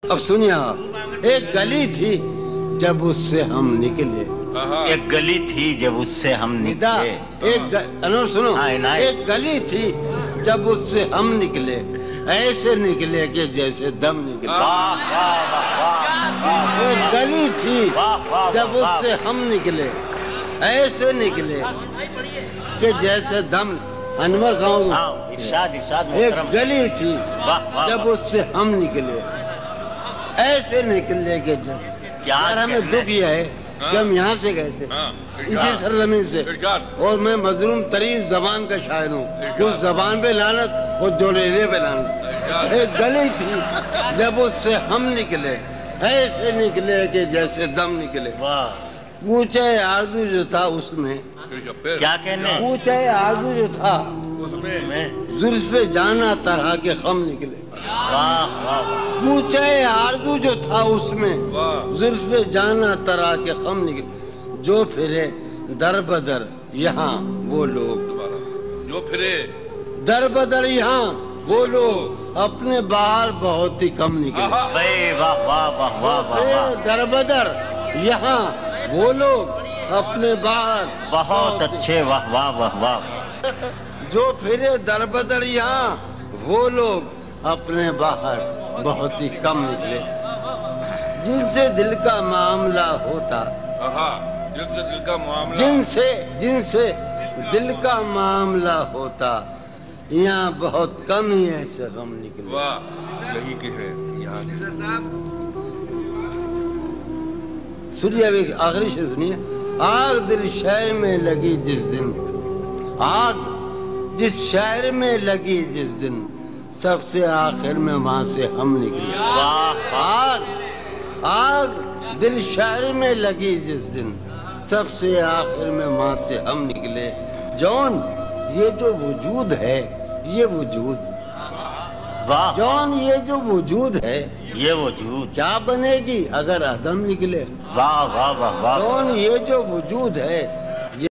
اب سنیے آپ، ایک گلی تھی جب اس سے ہم نکلے، ایک گلی تھی جب اس سے ہم نکلے، انور سنو، ایک گلی تھی جب اس سے ہم نکلے، ایسے نکلے کہ جیسے دم نکلے۔ ایک گلی تھی جب اس سے ہم نکلے، ایسے نکلے کہ جیسے دم۔ انور کہوں گا، ایک گلی تھی جب اس سے ہم نکلے، ایسے نکلے کہ یار ہمیں دکھ یہ ہے کہ ہم یہاں سے گئے تھے، اسی سرزمین سے، اور میں مظلوم ترین زبان کا شاعر ہوں، اس زبان پہ لعنت اور جولیرے پہ لعنت۔ ایک گلی تھی جب اس سے ہم نکلے، ایسے نکلے کہ جیسے دم نکلے۔ کوچہ آرزو جو تھا اس میں، کیا کہنے، کوچہ آرزو جو تھا زلف جانا طرح کے خم نکلے۔ کوچہ آرزو جو تھا اس میں زلف جانا طرح کے خم نکلے۔ جو پھرے در بدر یہاں وہ لوگ، جو پھرے در بدر یہاں وہ لوگ، اپنے بال بہت ہی کم نکلے۔ در بدر یہاں وہ لوگ، اپنے بال بہت اچھے، واہ واہ واہ واہ۔ جو پھرے در بدر یہاں وہ لوگ، اپنے باہر بہت ہی کم نکلے۔ جن سے دل کا معاملہ ہوتا، جن سے دل کا معاملہ ہوتا، یہاں بہت کم ہی ایسے غم نکلے۔ یہی کہ ہے یہاں سنیے، ابھی آخری شعر سنیے۔ آگ دل شہر میں لگی جس دن، آگ جس شہر میں لگی جس دن، سب سے آخر میں وہاں سے ہم نکلے۔ آگ دل شہر میں لگی جس دن، سب سے آخر میں وہاں سے ہم نکلے۔ جون یہ جو وجود ہے، یہ وجود، جون یہ جو وجود ہے، یہ وجود کیا بنے گی اگر عدم نکلے؟ واہ واہ واہ واہ۔ جون یہ جو وجود ہے،